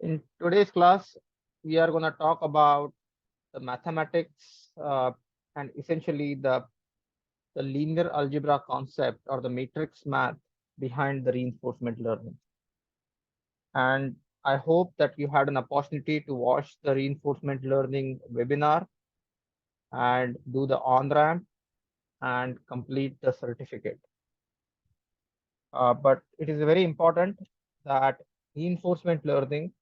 In today's class, we are going to talk about the mathematics and essentially the linear algebra concept or the matrix math behind the reinforcement learning. And I hope that you had an opportunity to watch the reinforcement learning webinar and do the on-ramp and complete the certificate. But it is very important that reinforcement learning,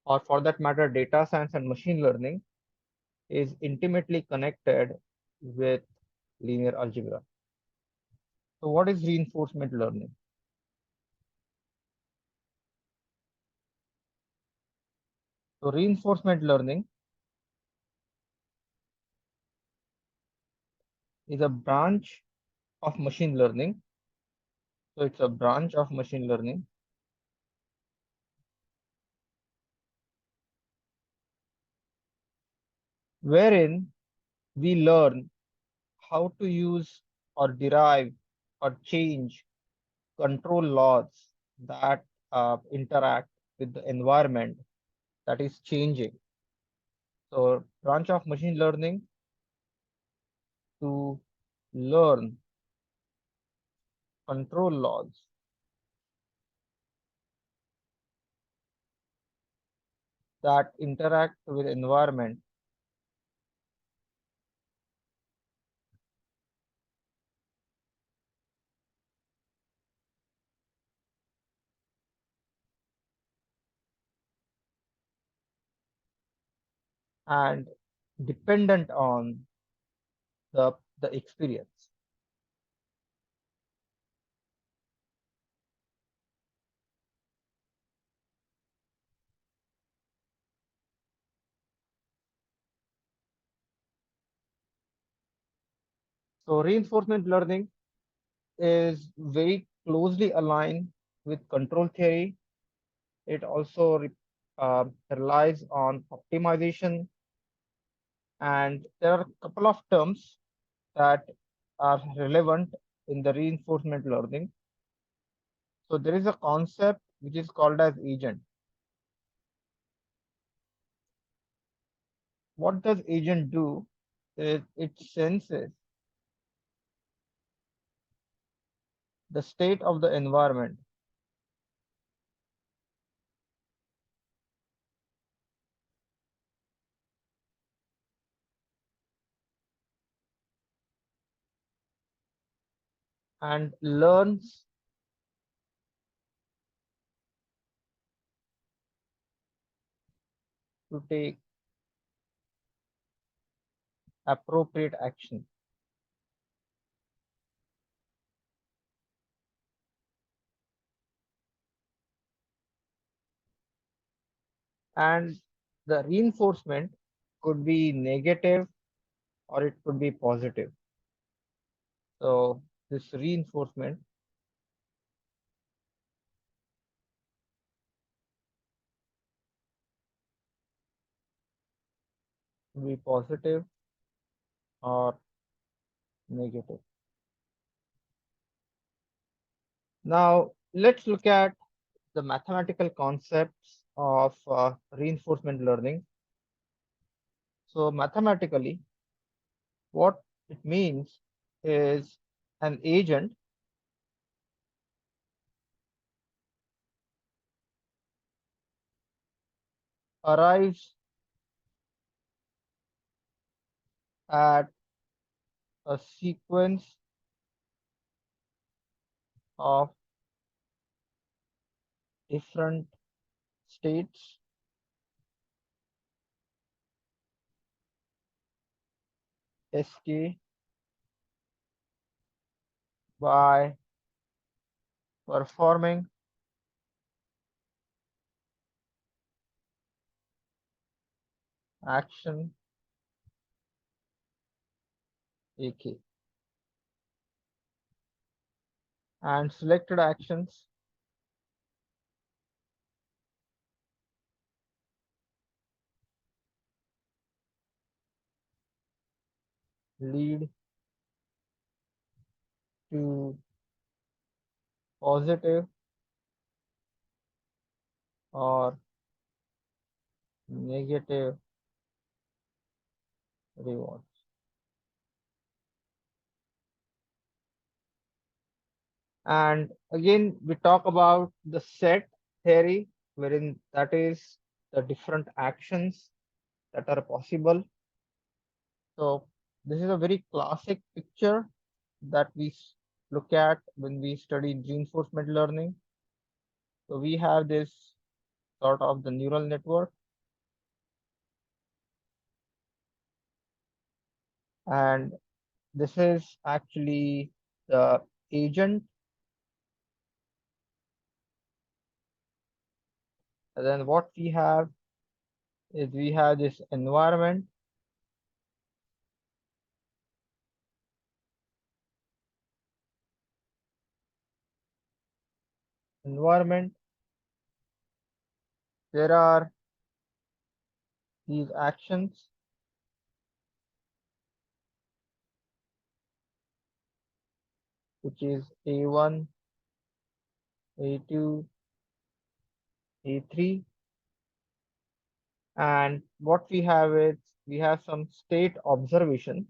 or for that matter, data science and machine learning, is intimately connected with linear algebra. So what is reinforcement learning? So reinforcement learning is a branch of machine learning. So it's a branch of machine learning wherein we learn how to use or derive or change control laws that interact with the environment that is changing. So branch of machine learning to learn control laws that interact with environment and dependent on the experience. So reinforcement learning is very closely aligned with control theory. It also relies on optimization, and there are a couple of terms that are relevant in the reinforcement learning. So there is a concept which is called as agent. What does agent do? It senses the state of the environment and learns to take appropriate action. And the reinforcement could be negative or it could be positive. So this reinforcement could be positive or negative. Now let's look at the mathematical concepts of reinforcement learning. So mathematically, what it means is an agent arrives at a sequence of different states Sk by performing action AK, and selected actions lead to positive or negative rewards. And again, we talk about the set theory, wherein that is the different actions that are possible. So this is a very classic picture that we look at when we study reinforcement learning. So we have this sort of the neural network, and this is actually the agent. And then what we have is we have this environment. There are these actions, which is A1, A2, A3. And what we have is we have some state observation.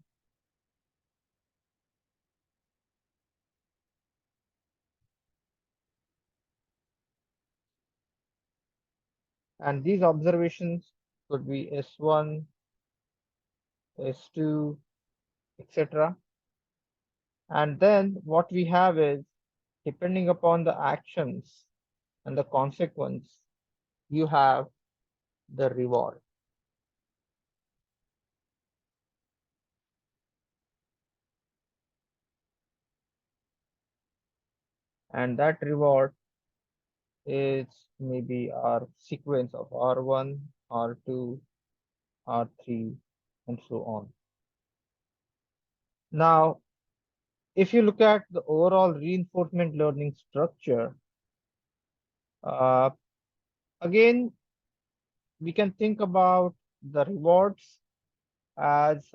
And these observations could be S1, S2, etc. And then what we have is, depending upon the actions and the consequence, you have the reward. And that reward is maybe our sequence of R1, R2, R3, and so on. Now, if you look at the overall reinforcement learning structure, uh, again, we can think about the rewards as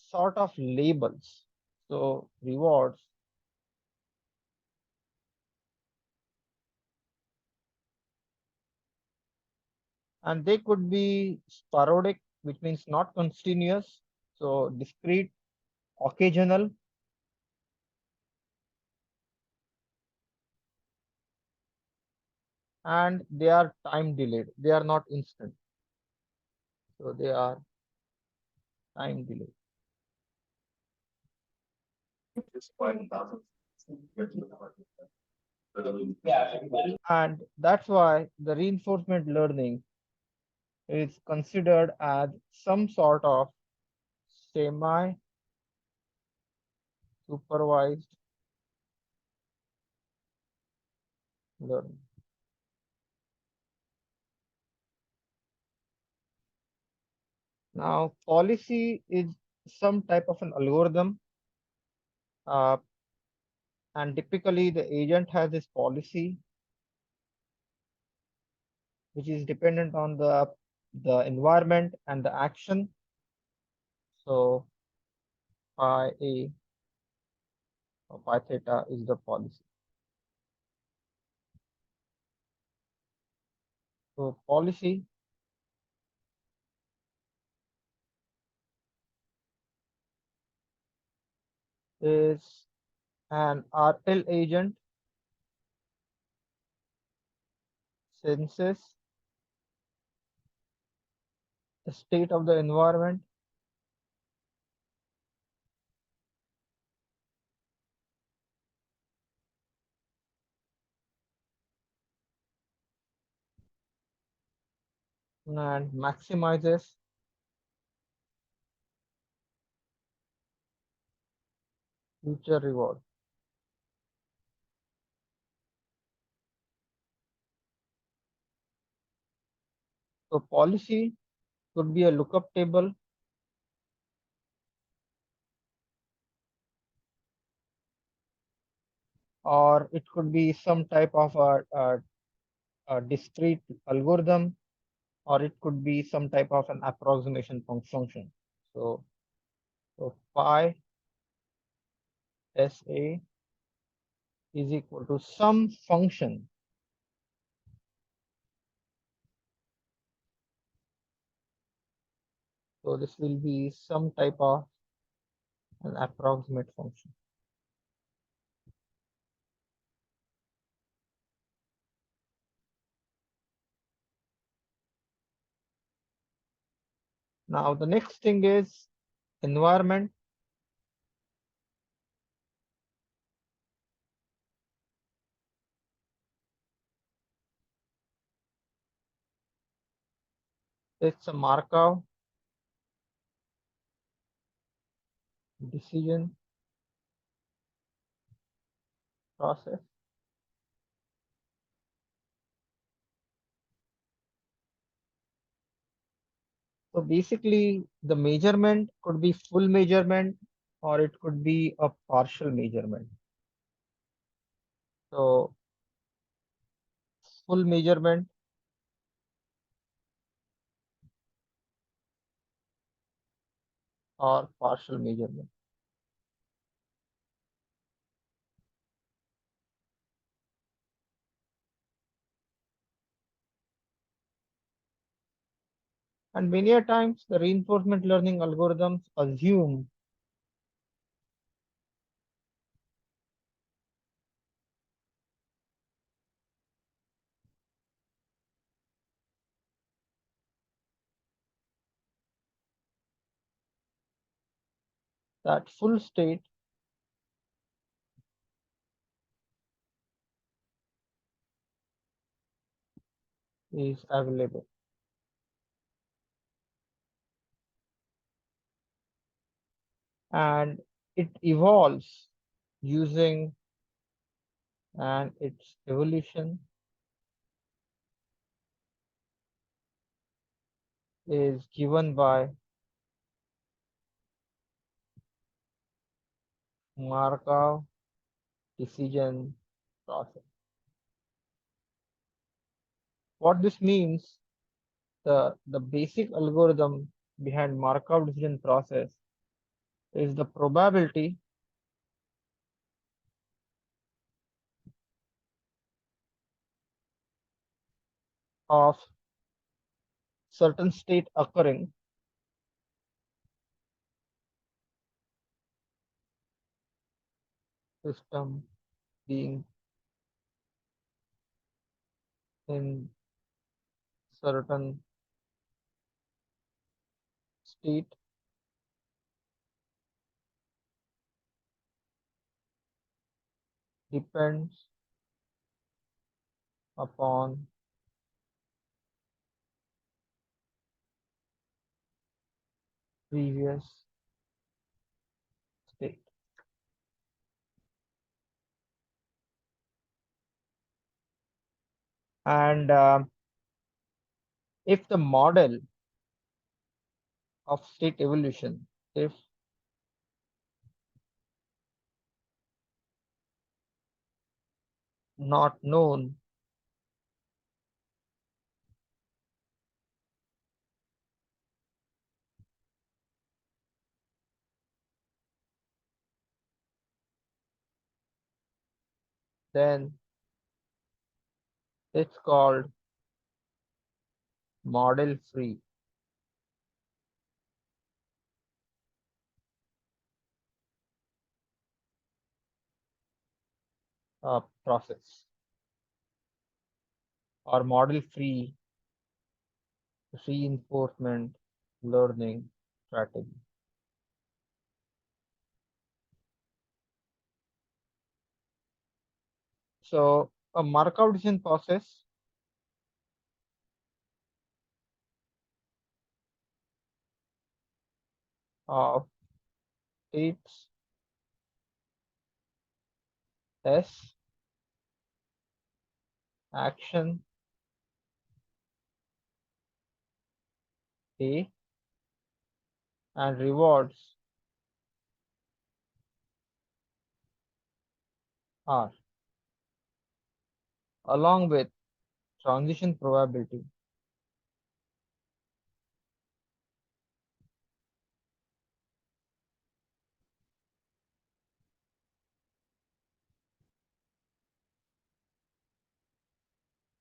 sort of labels. So rewards, and they could be sporadic, which means not continuous. So discrete, occasional, and they are time delayed. They are not instant. So they are time delayed. And that's why the reinforcement learning is considered as some sort of semi supervised learning. Now, policy is some type of an algorithm, uh, and typically the agent has this policy which is dependent on the environment and the action. So phi A or phi theta is the policy. So policy is an RL agent senses the state of the environment and maximizes future reward. So policy could be a lookup table, or it could be some type of a discrete algorithm, or it could be some type of an approximation function. So phi SA is equal to some function So this will be some type of an approximate function. Now the next thing is environment. It's a Markov decision process. So basically, the measurement could be full measurement or it could be a partial measurement. So full measurement or partial measurement. And many a times the reinforcement learning algorithms assume that full state is available. And it evolves using and its evolution is given by Markov decision process. What this means, the basic algorithm behind Markov decision process is the probability of certain state occurring system being in certain state depends upon previous state. And if the model of state evolution, if not known, then it's called model free process or model free reinforcement learning strategy. So a Markov decision process of states S, action A, and rewards R, along with transition probability.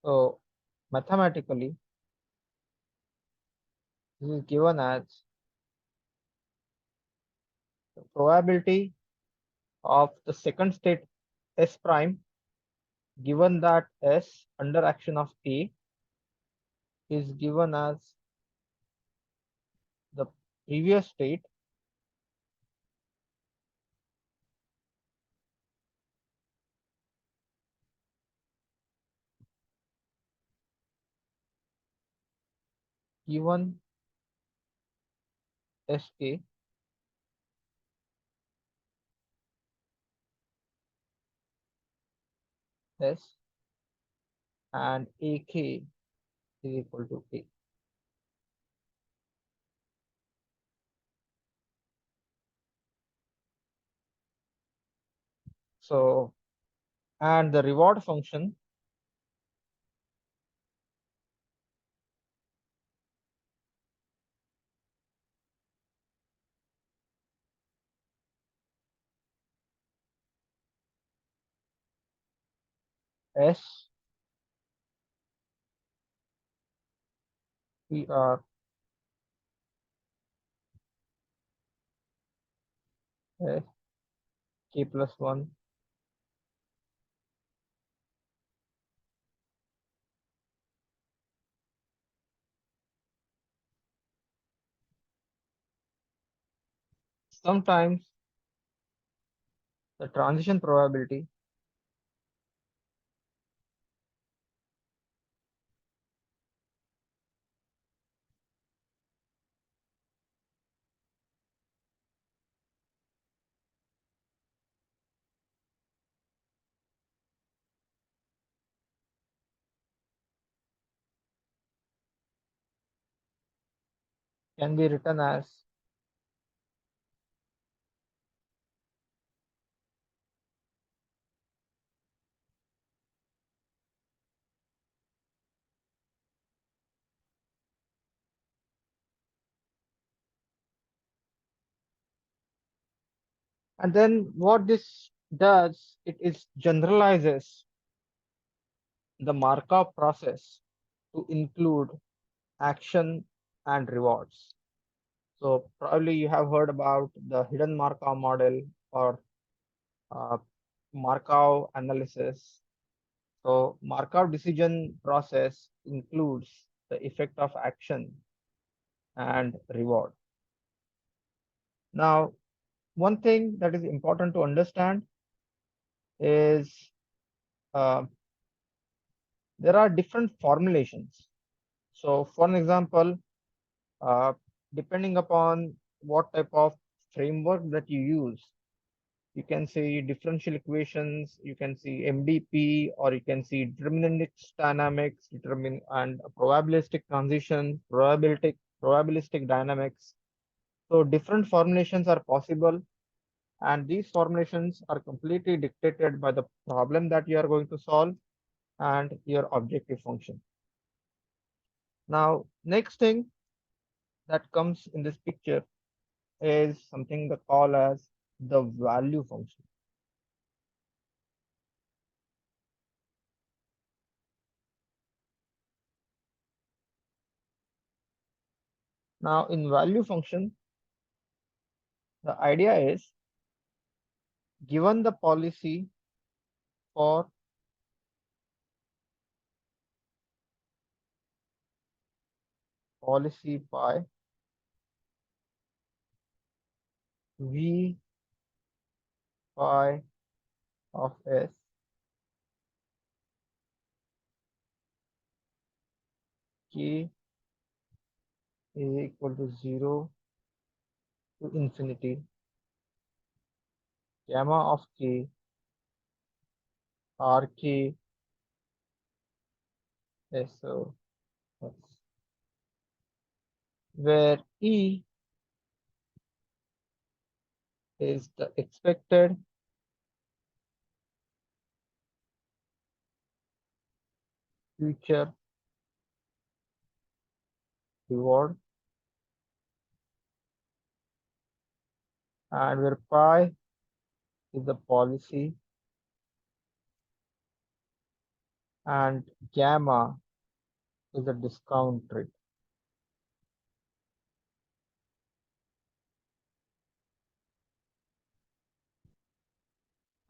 So mathematically, this is given as The probability of the second state S prime, given that S under action of A is given as the previous state given SA S and AK is equal to A. So, and the reward function S PR S K plus 1 sometimes the transition probability can be written as and then what this does, it is generalizes the Markov process to include action and rewards. So probably you have heard about the hidden Markov model or uh, Markov analysis. So Markov decision process includes the effect of action and reward. Now, one thing that is important to understand is uh, there are different formulations. So for an example, uh, depending upon what type of framework that you use, you can see differential equations, you can see MDP, or you can see deterministic dynamics, determine and probabilistic transition, probabilistic dynamics. So different formulations are possible, and these formulations are completely dictated by the problem that you are going to solve and your objective function. Now, next thing that comes in this picture is something that call as the value function. Now, in value function, the idea is given the policy for policy pi v pi of s k is equal to 0 to infinity, gamma of k rk so where e is the expected future reward, and where pi is the policy and gamma is the discount rate.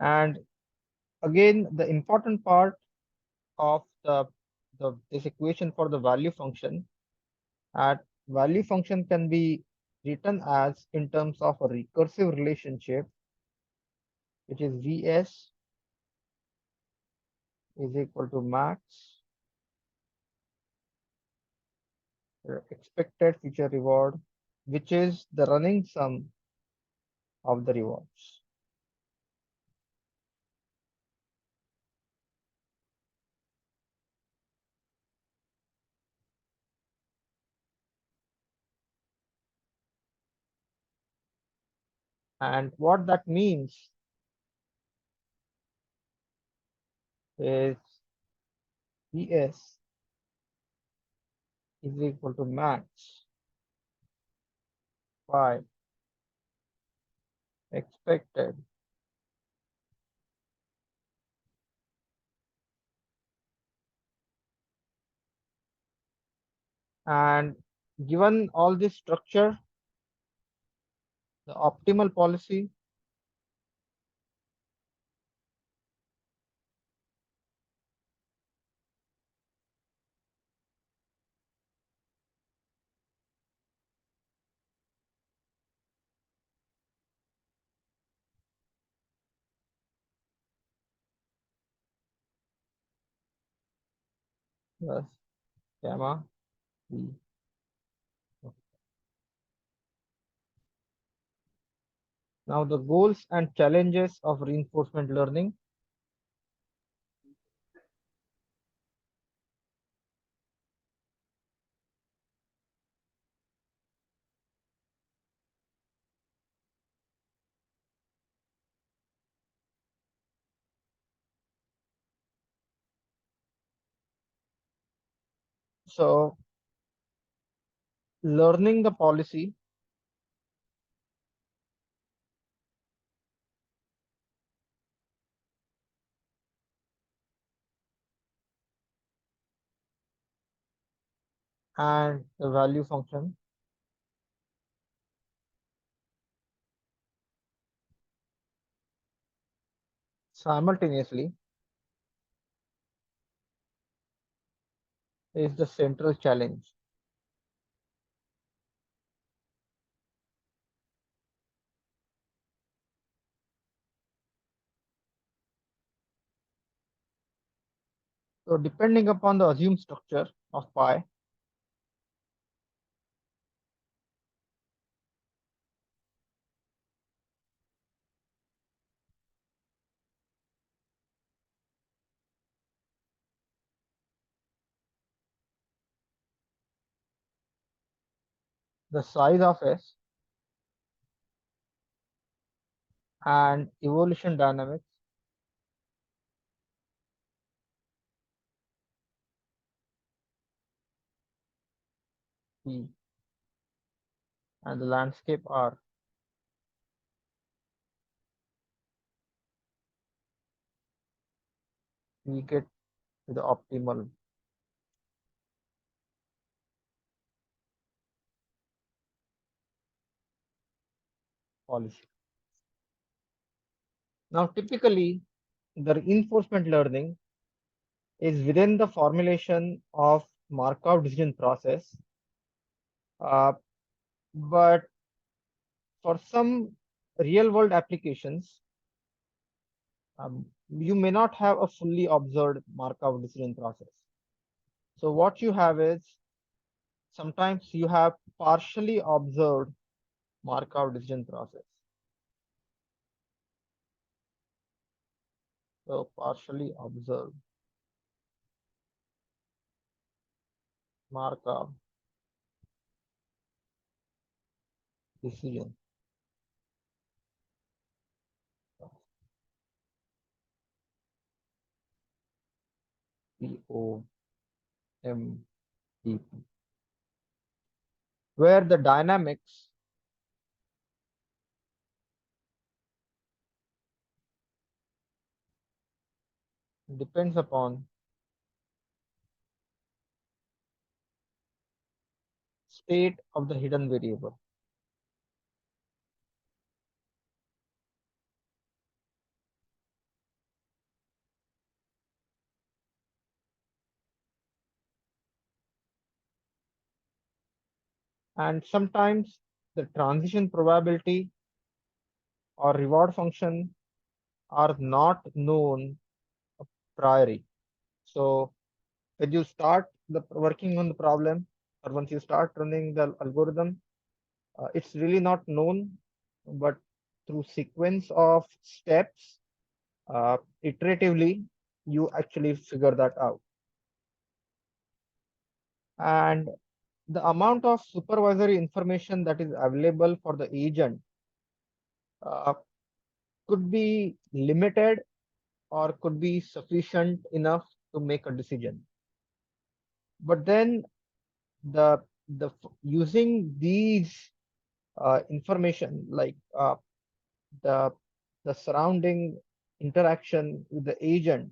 And again, the important part of this equation for the value function, at value function can be written as in terms of a recursive relationship, which is Vs is equal to max expected future reward, which is the running sum of the rewards. And what that means is Vs is equal to max by expected and given all this structure, the optimal policy plus gamma V. Now the goals and challenges of reinforcement learning. So learning the policy and the value function simultaneously is the central challenge. So depending upon the assumed structure of pi, the size of S and evolution dynamics P and the landscape R, we get to the optimal policy. Now typically the reinforcement learning is within the formulation of Markov decision process, uh, but for some real world applications, you may not have a fully observed Markov decision process. So what you have is sometimes you have partially observed Markov decision process. So partially observed Markov decision. COMDP, where the dynamics depends upon state of the hidden variable. And sometimes the transition probability or reward function are not known a priori. So when you start working on the problem, or once you start running the algorithm, it's really not known, but through sequence of steps, iteratively, you actually figure that out. And the amount of supervisory information that is available for the agent uh, could be limited or could be sufficient enough to make a decision. But then using these information like the the surrounding interaction with the agent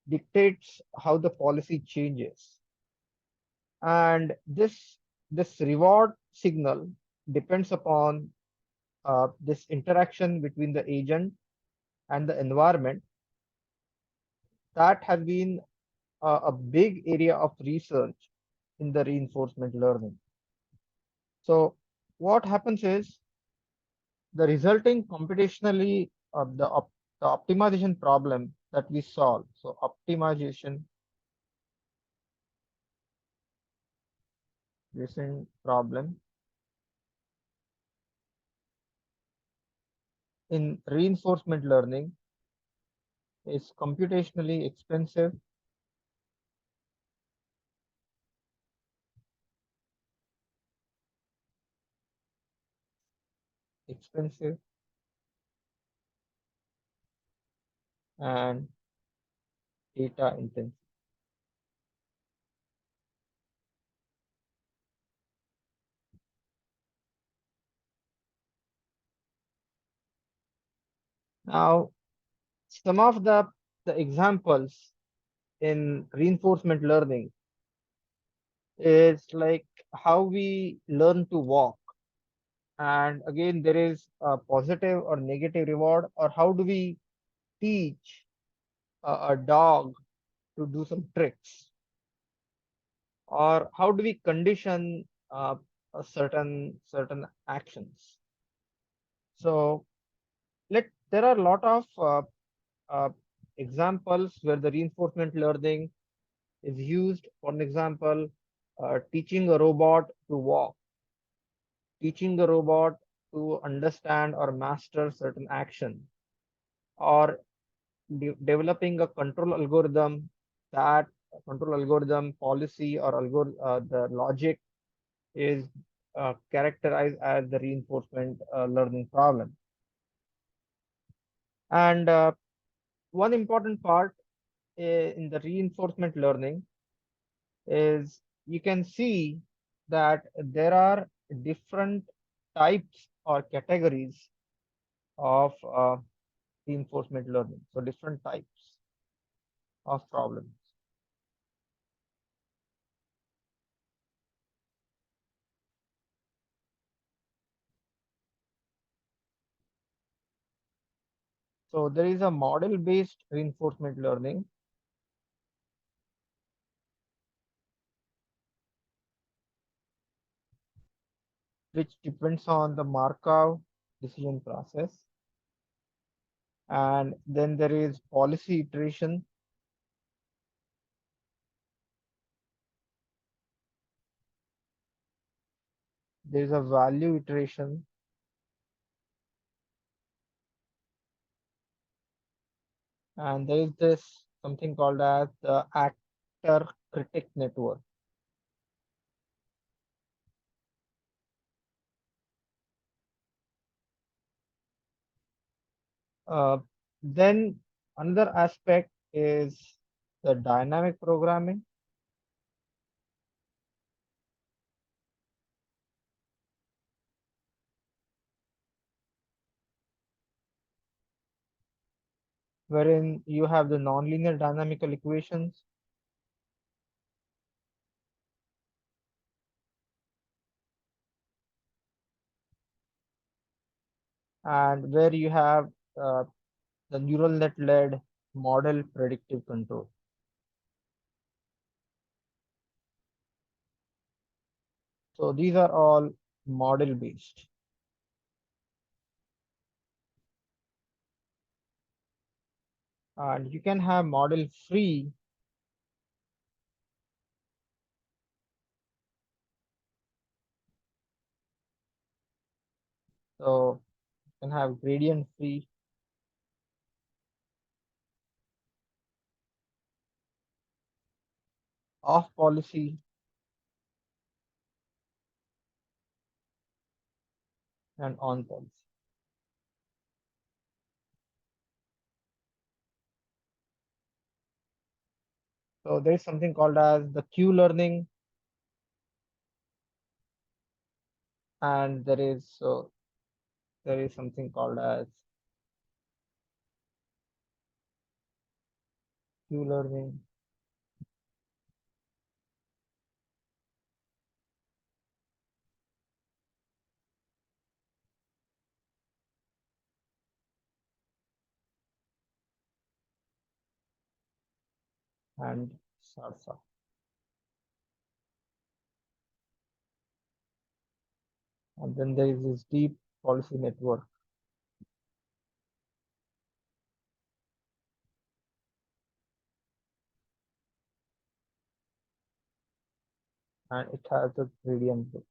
dictates how the policy changes, and this reward signal depends upon this interaction between the agent and the environment. That has been a big area of research in the reinforcement learning. So what happens is the resulting computationally the optimization problem that we solve. So optimization using problem in reinforcement learning is computationally expensive and data intensive. Now, some of the examples in reinforcement learning is like how we learn to walk. And again, there is a positive or negative reward, or how do we teach a dog to do some tricks, or how do we condition a certain actions. So there are a lot of uh, examples where the reinforcement learning is used. For an example, teaching a robot to walk, teaching the robot to understand or master certain action, or developing a control algorithm. That control algorithm policy or the logic is characterized as the reinforcement learning problem. And one important part in the reinforcement learning is you can see that there are different types or categories of reinforcement learning. So different types of problems. So there is a model-based reinforcement learning, which depends on the Markov decision process. And then there is policy iteration. There is a value iteration. And there is this something called as the actor critic network. Then another aspect is the dynamic programming, wherein you have the nonlinear dynamical equations, and where you have uh, the neural net led model predictive control. So these are all model based. And you can have model free. So you can have gradient free, off policy, and on policy. So there is something called as the Q learning, and there is something called as Q learning. And SARSA. And then there is this deep policy network. And it has the gradient bits.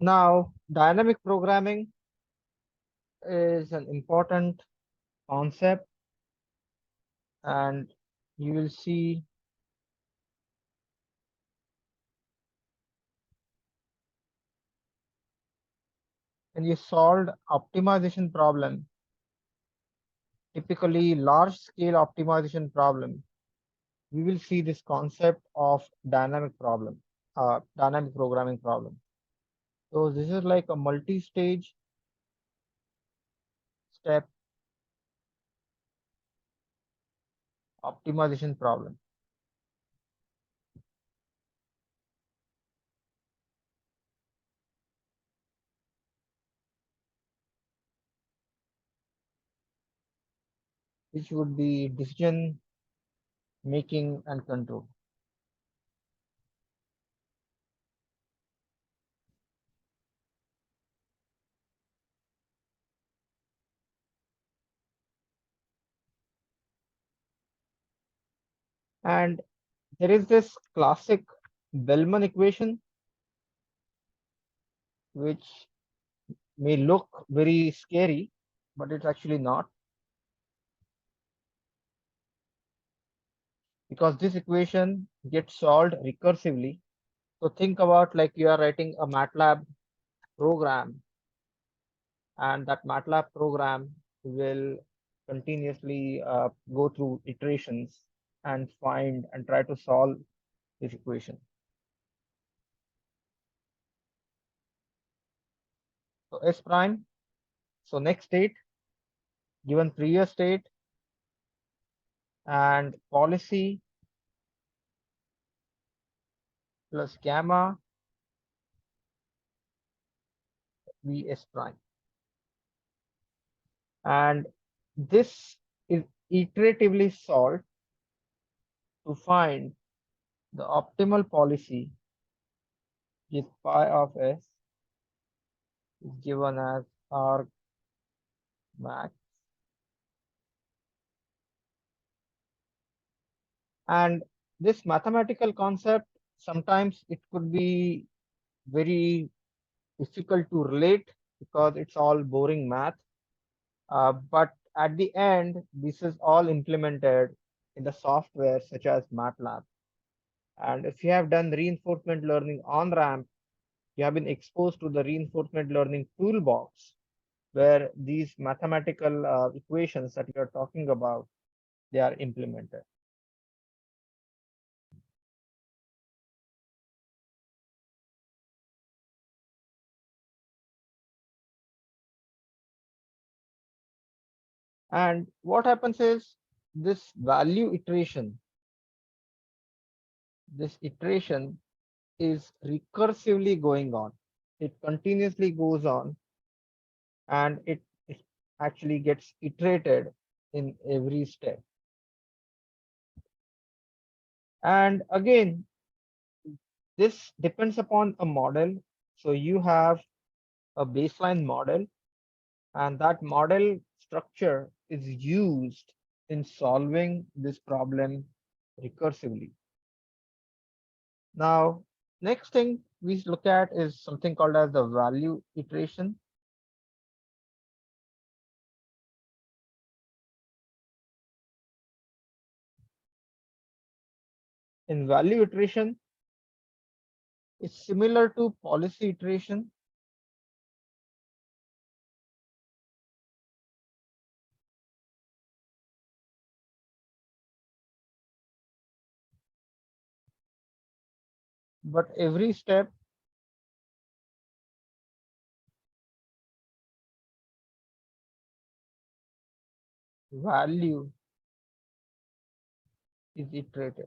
Now, dynamic programming is an important concept, and you will see when you solved optimization problem, typically large scale optimization problem, you will see this concept of dynamic programming problem. So this is like a multi-stage step optimization problem. Which would be decision making and control. And there is this classic Bellman equation, which may look very scary, but it's actually not, because this equation gets solved recursively. So think about like you are writing a MATLAB program, and that MATLAB program will continuously go through iterations and find and try to solve this equation. So S prime, so next state given previous state, and policy plus gamma Vs prime. And this is iteratively solved to find the optimal policy if phi of s is given as arg max. And this mathematical concept, sometimes it could be very difficult to relate because it's all boring math. But at the end, this is all implemented in the software such as MATLAB. And if you have done reinforcement learning on RAMP, you have been exposed to the reinforcement learning toolbox, where these mathematical equations that you are talking about, they are implemented. And what happens is this value iteration this iteration is recursively going on. It continuously goes on and it actually gets iterated in every step. And again, this depends upon a model. So you have a baseline model, and that model structure is used in solving this problem recursively. Now, next thing we look at is something called as the value iteration. In value iteration, it's similar to policy iteration. But every step value is iterated.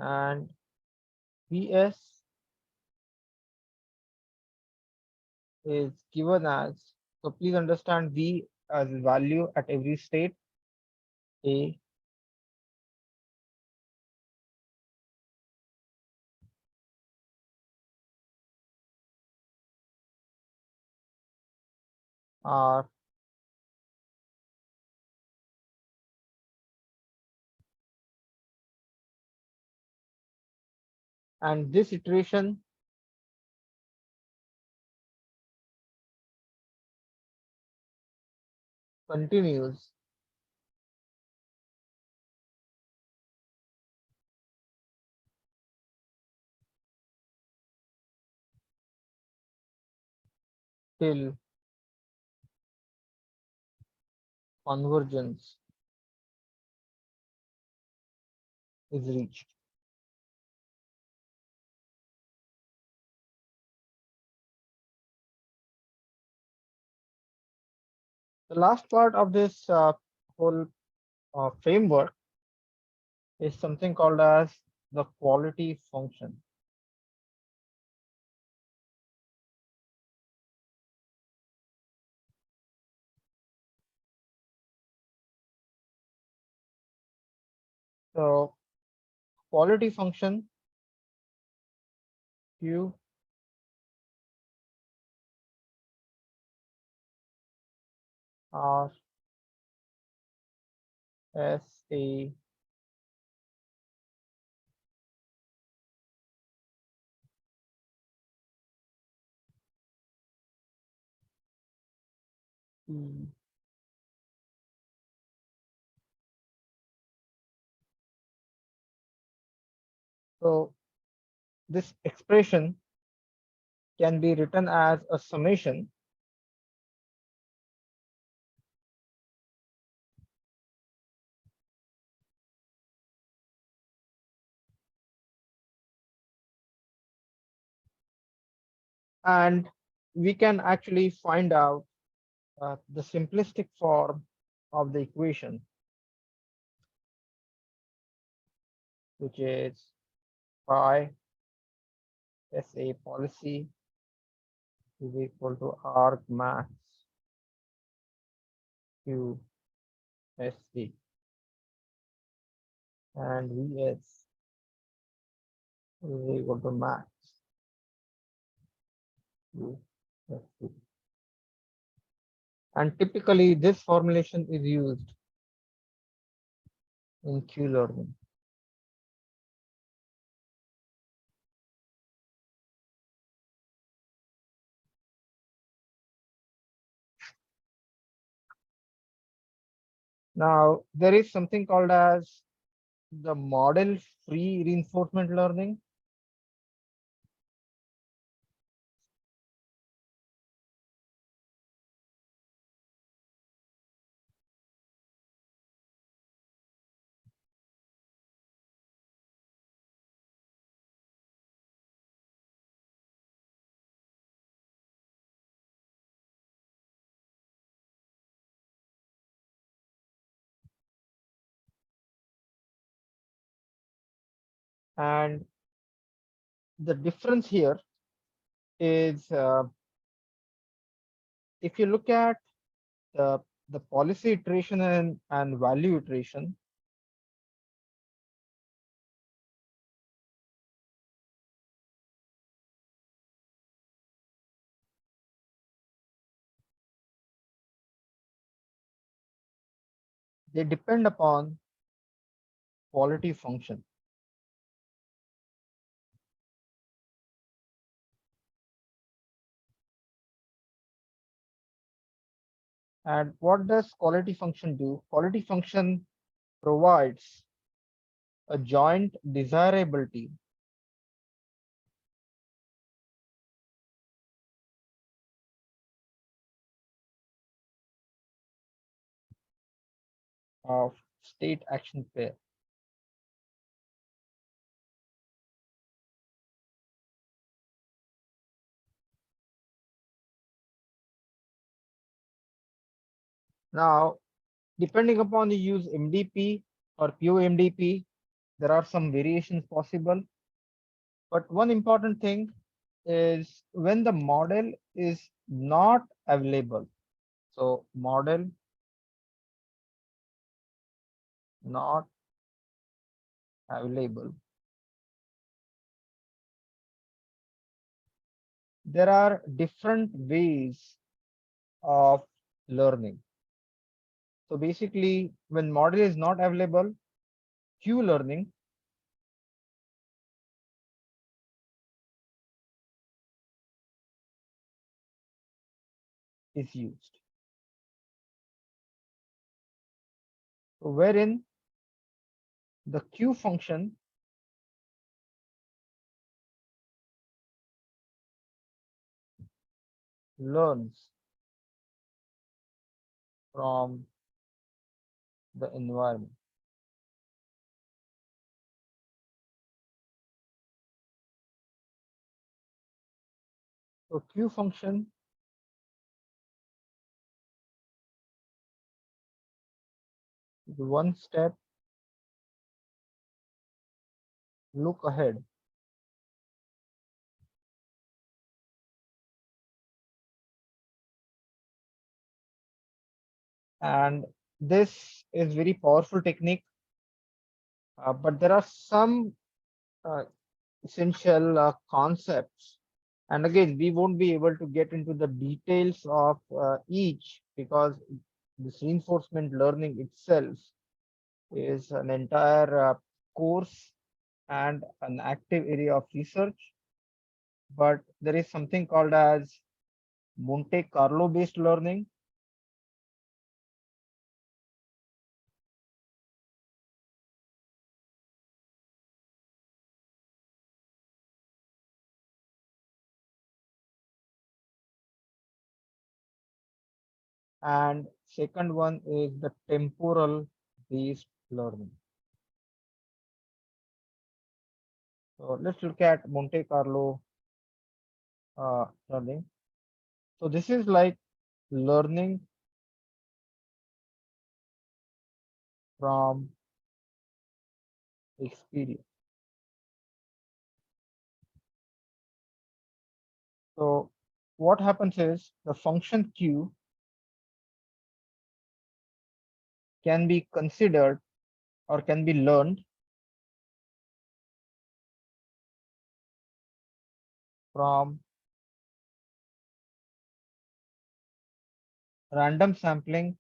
And Vs is given as, so please understand V as value at every state, A, R, and this iteration continues till convergence is reached. The last part of this whole framework is something called as the quality function. So quality function Q R S A E. So this expression can be written as a summation and we can actually find out the simplistic form of the equation, which is phi SA policy is equal to arg max Q SC and Vs is equal to max Q SC. And typically this formulation is used in Q learning. Now there is something called as the model free reinforcement learning. And the difference here is if you look at the, the policy iteration and value iteration, they depend upon quality function. And what does quality function do? Quality function provides a joint desirability of state action pair. Now, depending upon you use MDP or POMDP, there are some variations possible. But one important thing is when the model is not available. So model not available. There are different ways of learning. So basically, when model is not available, Q learning is used. So wherein the Q function learns from the environment. So Q function is one step look ahead. And this is very powerful technique, but there are some uh, essential concepts. And again, we won't be able to get into the details of each because this reinforcement learning itself is an entire course and an active area of research. But there is something called as Monte Carlo based learning. And second one is the temporal based learning. So let's look at Monte Carlo learning. So this is like learning from experience. So what happens is the function Q can be considered or can be learned from random sampling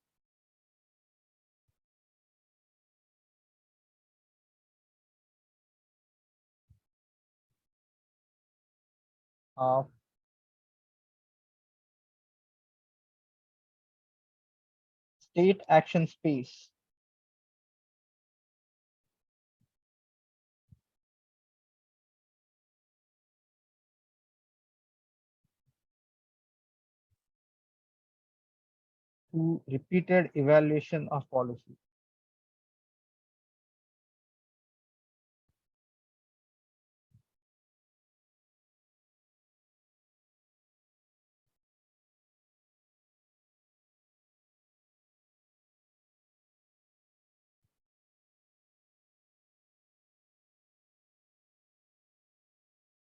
of state action space to repeated evaluation of policy.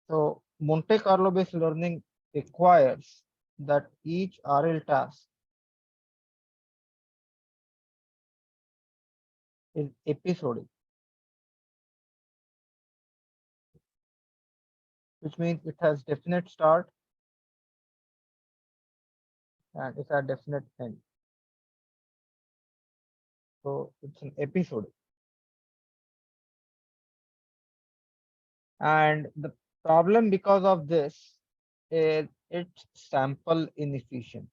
So Monte Carlo based learning requires that each RL task is episodic, which means it has definite start and it's a definite end. So it's an episode. And the problem because of this is it's sample inefficient.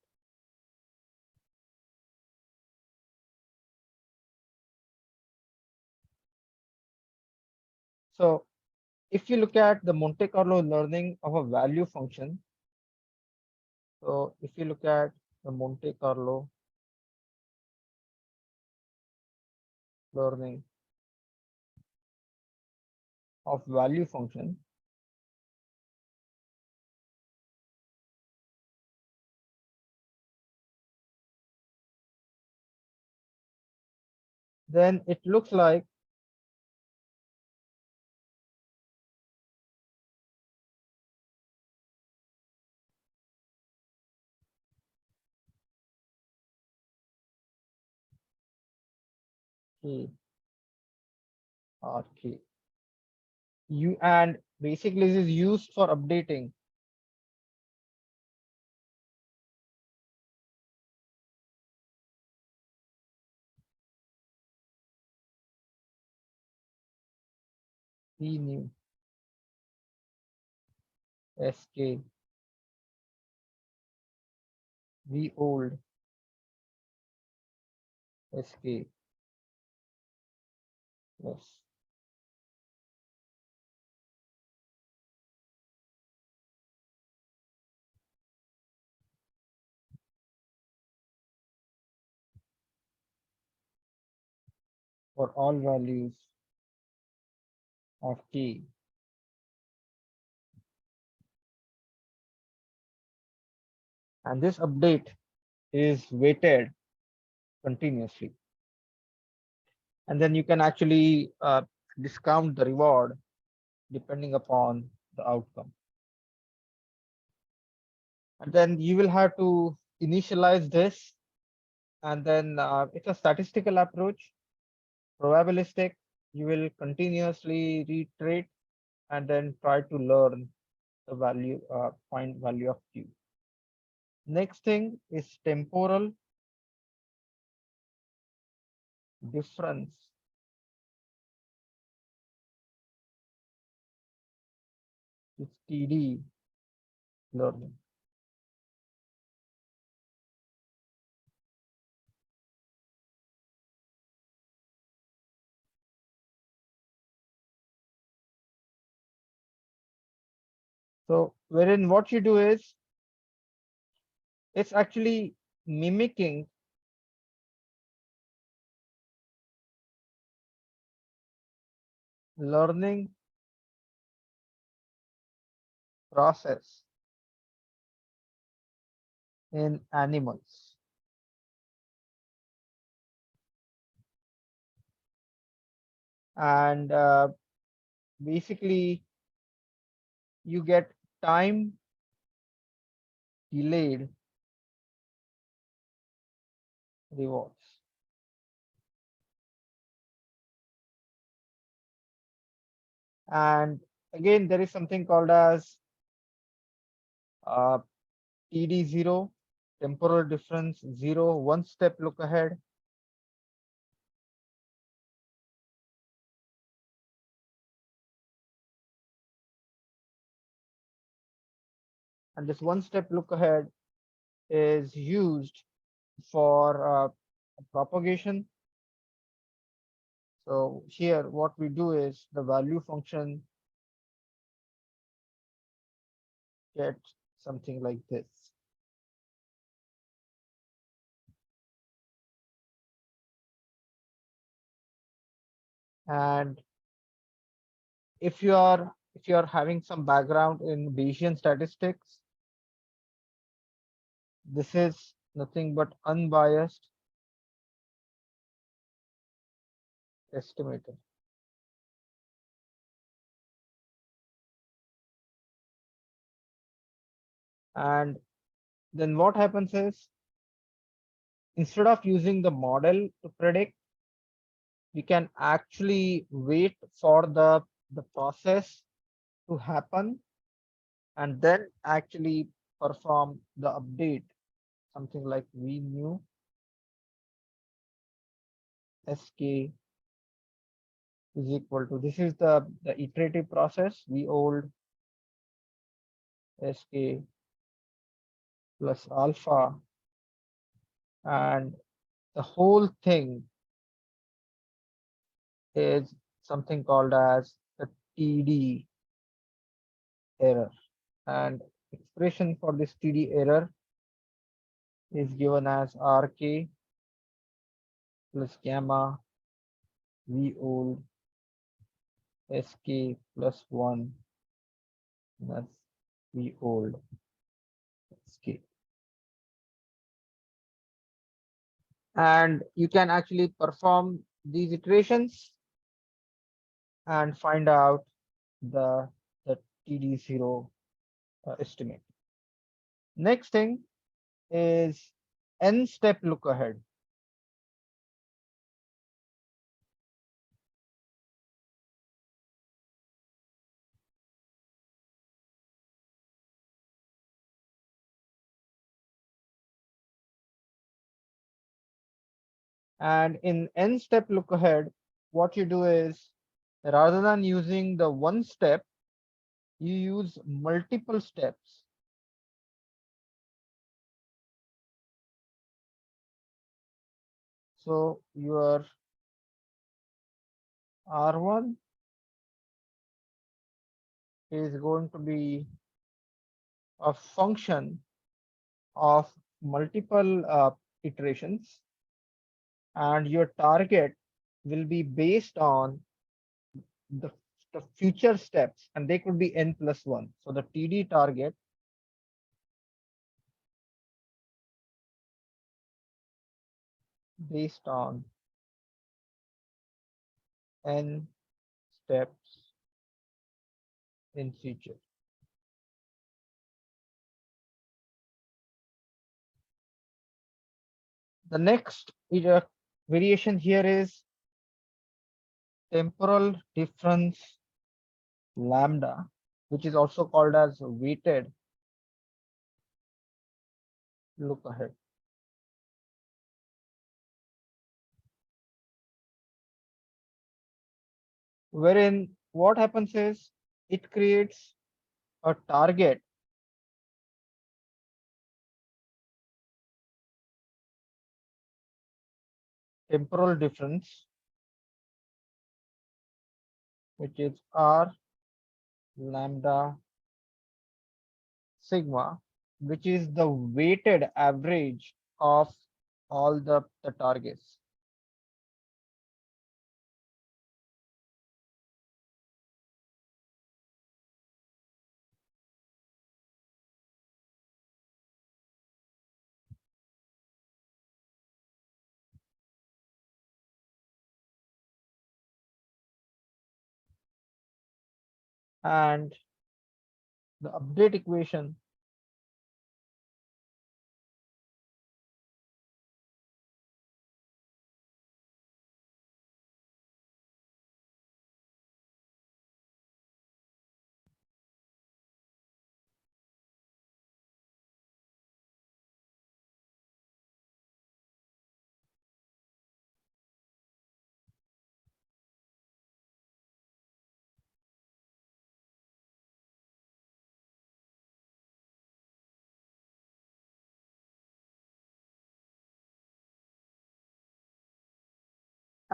So if you look at the Monte Carlo learning of a value function, so if you look at the Monte Carlo learning of value function, then it looks like K or K. You and basically this is used for updating V new SK V old SK plus. For all values of K. And this update is weighted continuously. And then you can actually discount the reward depending upon the outcome. And then you will have to initialize this. And then it's a statistical approach, probabilistic. You will continuously reiterate and then try to learn the value, find value of Q. Next thing is temporal difference. It's TD learning. So wherein what you do is it's actually mimicking learning process in animals. And basically you get time delayed rewards. And again, there is something called as uh, TD0, temporal difference 0, one step look ahead. And this one step look ahead is used for propagation. So here what we do is the value function gets something like this. And if you are having some background in Bayesian statistics, this is nothing but unbiased estimator. And then what happens is, instead of using the model to predict, we can actually wait for the process to happen and then actually perform the update, something like v new sk is equal to, this is the iterative process, v old sk plus alpha, and the whole thing is something called as the td error, and expression for this td error is given as rk plus gamma v old sk plus 1, that's v old sk. And you can actually perform these iterations and find out the td0 estimate. Next thing is n step look ahead. And in n step look ahead, what you do is, rather than using the one step, you use multiple steps. So your R1 is going to be a function of multiple iterations, and your target will be based on the, the future steps, and they could be n plus 1. So the TD target based on n steps in future. The next variation here is temporal difference lambda, which is also called as weighted look ahead. Wherein what happens is, it creates a target temporal difference, which is r lambda sigma, which is the weighted average of all the targets. And the update equation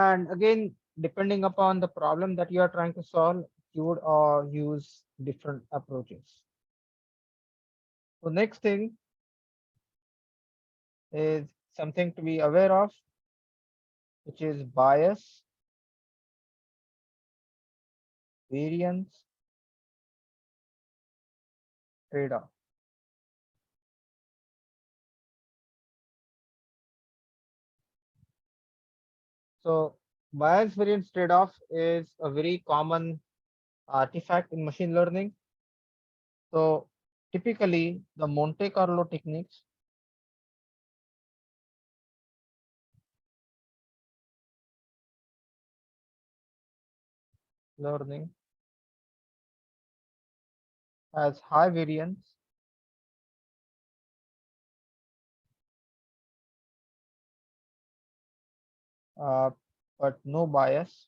and again, depending upon the problem that you are trying to solve, you would use different approaches. So next thing is something to be aware of, which is bias, variance, trade-off. So bias variance trade-off is a very common artifact in machine learning. So Typically, the Monte Carlo techniques learning has high variance, uh, but no bias.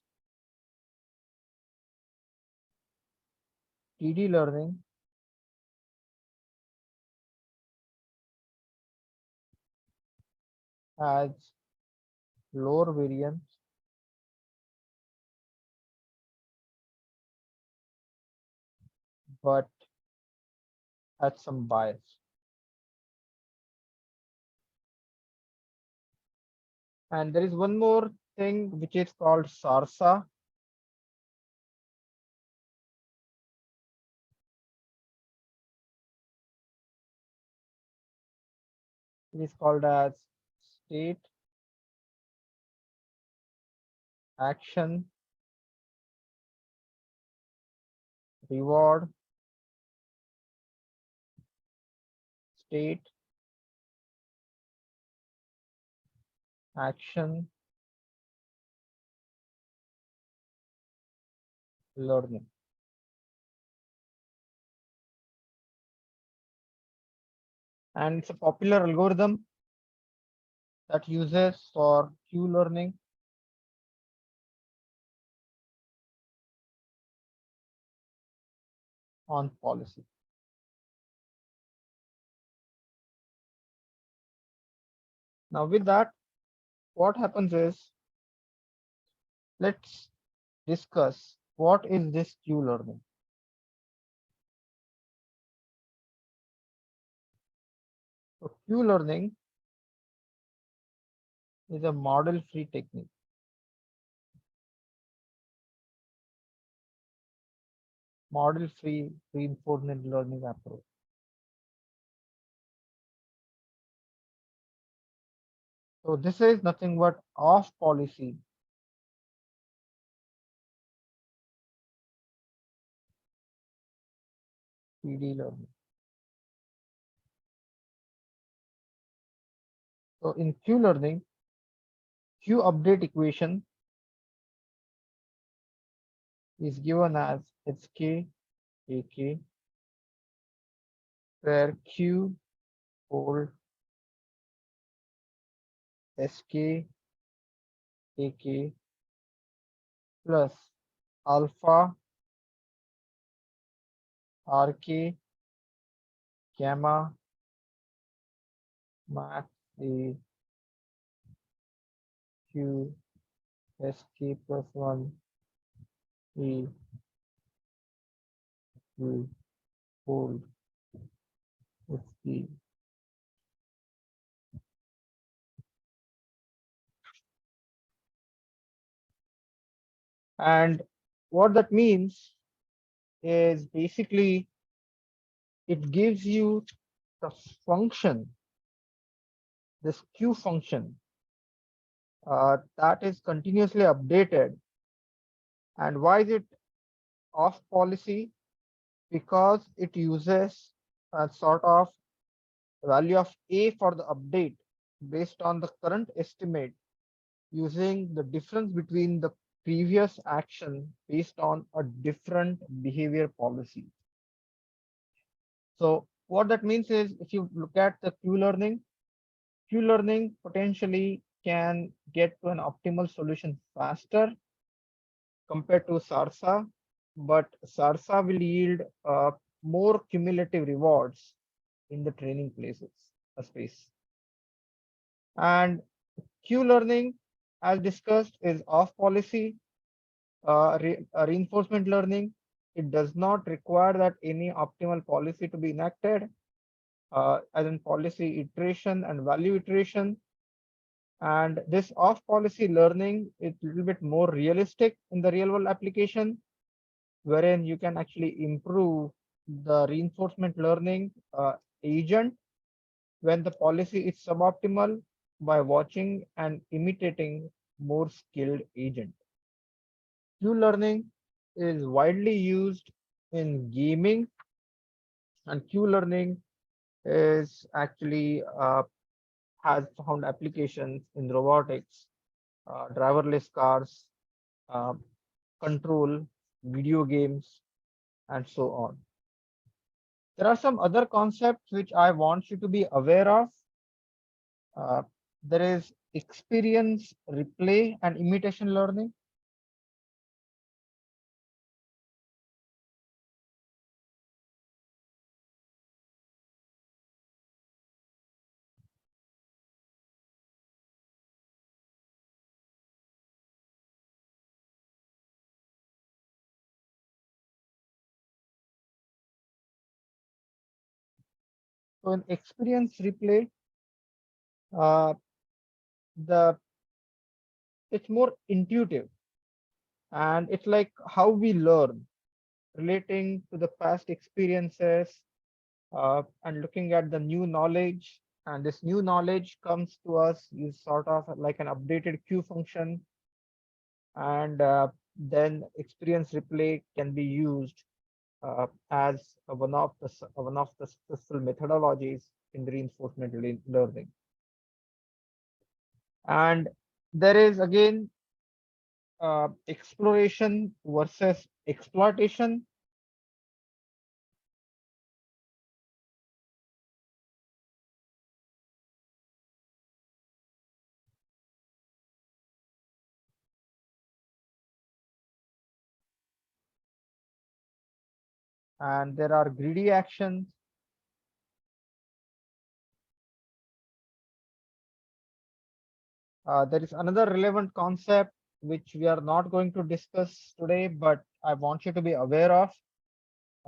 TD learning has lower variance, but has some bias. And there is one more thing which is called SARSA. It is called as state, action, reward, state, action, learning. And it's a popular algorithm that uses for Q learning. On policy. Now with that, what happens is, let's discuss what is this Q learning. So Q learning is a model-free technique. Model-free reinforcement learning approach. So this is nothing but off policy PD learning. So in Q learning, Q update equation is given as HK AK, where Q hold SK AK plus alpha RK gamma max A Q SK plus 1 A Q hold SK. And what that means is basically it gives you the function, this Q function that is continuously updated. And why is it off policy? Because it uses a sort of value of A for the update based on the current estimate, using the difference between the previous action based on a different behavior policy. So what that means is, if you look at the Q learning potentially can get to an optimal solution faster compared to SARSA, but SARSA will yield more cumulative rewards in the training places, space. And Q learning, as discussed, is off policy. Reinforcement learning, it does not require that any optimal policy to be enacted, as in policy iteration and value iteration. And this off policy learning is a little bit more realistic in the real world application, wherein you can actually improve the reinforcement learning agent when the policy is suboptimal by watching and imitating more skilled agent. Q learning is widely used in gaming And Q learning is actually has found applications in robotics, driverless cars, uh, control, video games, and so on. There are some other concepts which I want you to be aware of. Uh, there is experience replay and imitation learning. So in experience replay, uh, the it's more intuitive, and it's like how we learn, relating to the past experiences, and looking at the new knowledge. And this new knowledge comes to us is sort of like an updated queue function, and then experience replay can be used as one of the successful methodologies in reinforcement learning. And there is again exploration versus exploitation. And there are greedy actions. There is another relevant concept which we are not going to discuss today, but I want you to be aware of.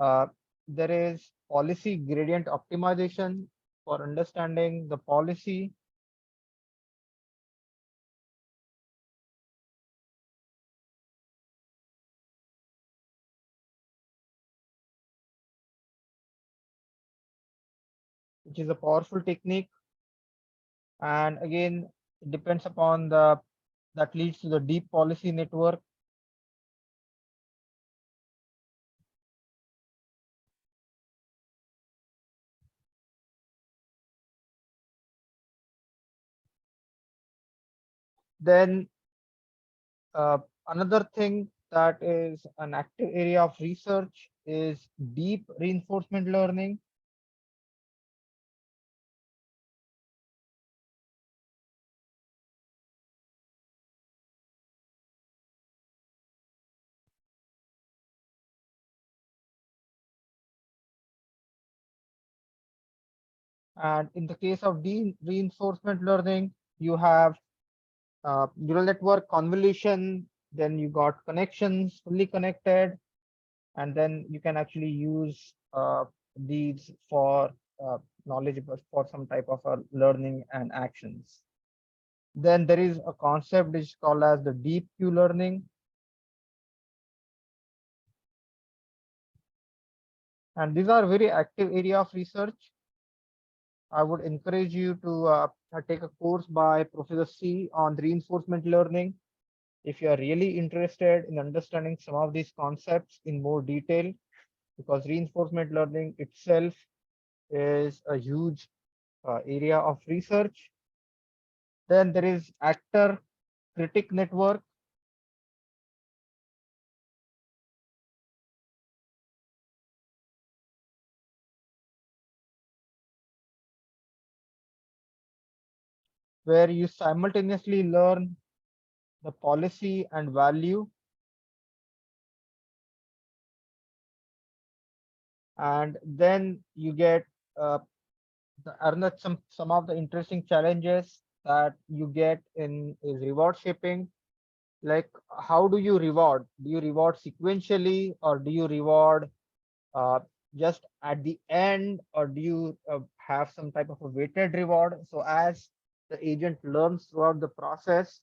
Uh, there is policy gradient optimization for understanding the policy. Which is a powerful technique, and again it depends upon the that leads to the deep policy network. Then another thing that is an active area of research is deep reinforcement learning. And in the case of reinforcement learning, you have neural network convolution, then you got connections fully connected, and then you can actually use these for knowledge, but for some type of learning and actions. Then there is a concept which is called as the deep Q learning, and these are very active area of research. I would encourage you to take a course by Professor C on reinforcement learning if you are really interested in understanding some of these concepts in more detail, because reinforcement learning itself is a huge area of research. Then there is actor critic network, where you simultaneously learn the policy and value, and then you get some of the interesting challenges that you get in is reward shaping. Like, how do you reward? Do you reward sequentially, or do you reward uh, just at the end, or do you have some type of a weighted reward? So as the agent learns throughout the process,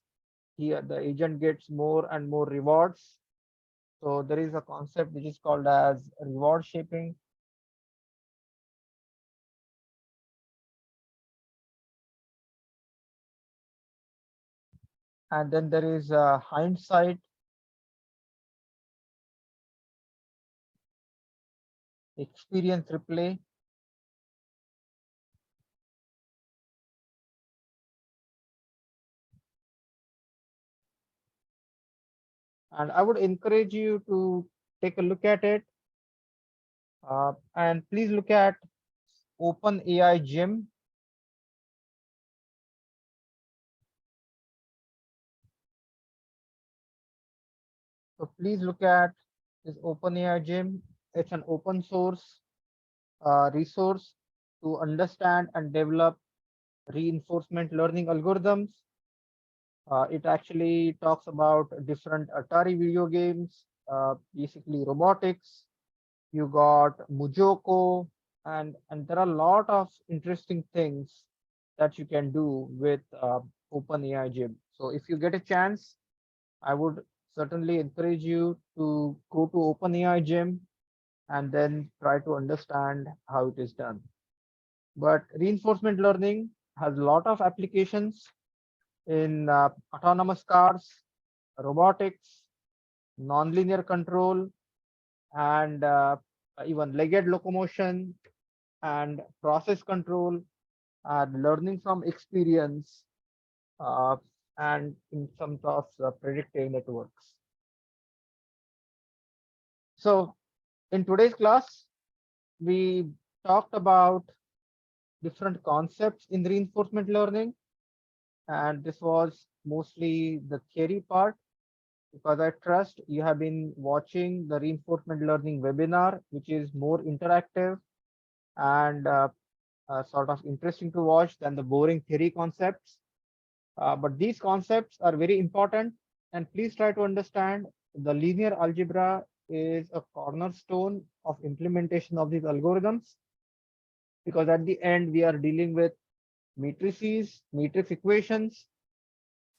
the agent gets more and more rewards. So there is a concept which is called as reward shaping. And then there is hindsight. experience replay. And I would encourage you to take a look at it. And please look at OpenAI Gym. So please look at this OpenAI Gym. It's an open source resource to understand and develop reinforcement learning algorithms. It actually talks about different Atari video games, basically robotics. You got Mujoko, and there are a lot of interesting things that you can do with OpenAI Gym. So if you get a chance, I would certainly encourage you to go to OpenAI Gym and then try to understand how it is done. But reinforcement learning has a lot of applications in autonomous cars, robotics, nonlinear control, and even legged locomotion and process control and learning from experience uh, and in terms of predictive networks. So in today's class, we talked about different concepts in reinforcement learning, and this was mostly the theory part because I trust you have been watching the reinforcement learning webinar, which is more interactive and sort of interesting to watch than the boring theory concepts. But these concepts are very important, and please try to understand the linear algebra is a cornerstone of implementation of these algorithms because at the end we are dealing with matrices, matrix equations.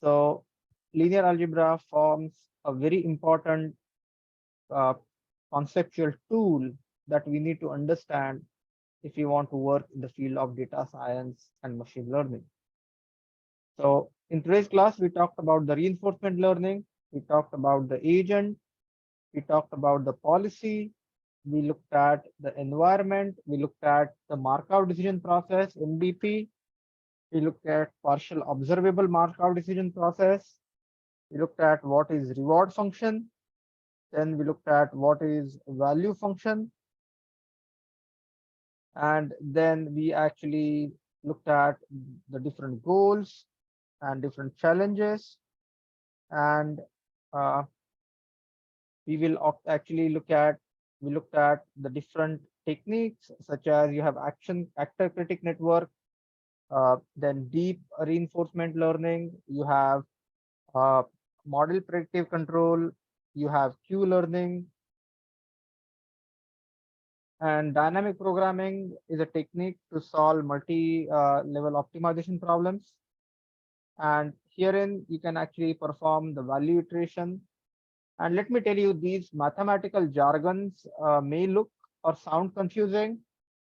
So linear algebra forms a very important uh, conceptual tool that we need to understand if you want to work in the field of data science and machine learning. So in today's class, we talked about the reinforcement learning, we talked about the agent, we talked about the policy, we looked at the environment, we looked at the Markov decision process, MDP, we looked at partial observable Markov decision process, we looked at what is reward function, then we looked at what is value function, and then we actually looked at the different goals and different challenges, and uh, we will actually we looked at the different techniques such as you have action actor critic network, then deep reinforcement learning, you have uh, model predictive control, you have Q learning, and dynamic programming is a technique to solve multi-level optimization problems. And herein you can actually perform the value iteration. And let me tell you, these mathematical jargons may look or sound confusing,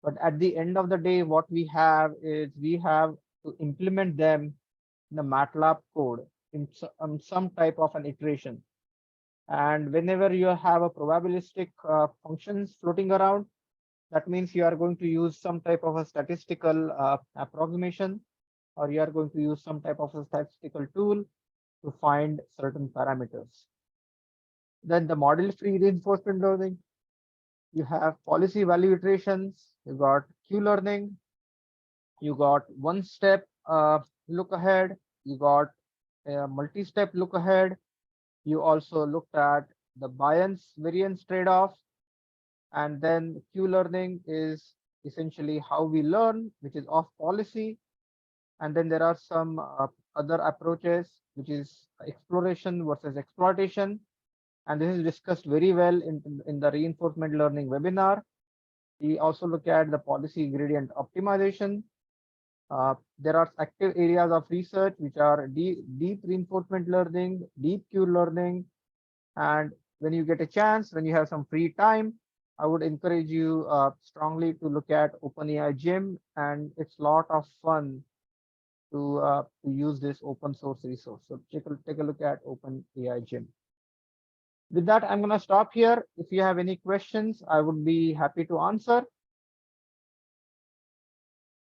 but at the end of the day, what we have is we have to implement them in the MATLAB code in some type of an iteration. And whenever you have a probabilistic functions floating around, that means you are going to use some type of a statistical approximation, or you are going to use some type of a statistical tool to find certain parameters. Then the model-free reinforcement learning, you have policy value iterations, you got Q learning, you got one step look ahead, you got a multi-step look ahead, you also looked at the Bayes variance trade-off, and then Q learning is essentially how we learn, which is off policy, and then there are some other approaches, which is exploration versus exploitation, and this is discussed very well in the reinforcement learning webinar. We also look at the policy gradient optimization. There are active areas of research which are deep reinforcement learning, deep Q learning, and when you get a chance, when you have some free time, I would encourage you strongly to look at OpenAI Gym, and it's a lot of fun to use this open source resource. So take a look at OpenAI Gym. With that, I'm going to stop here. If you have any questions, I would be happy to answer.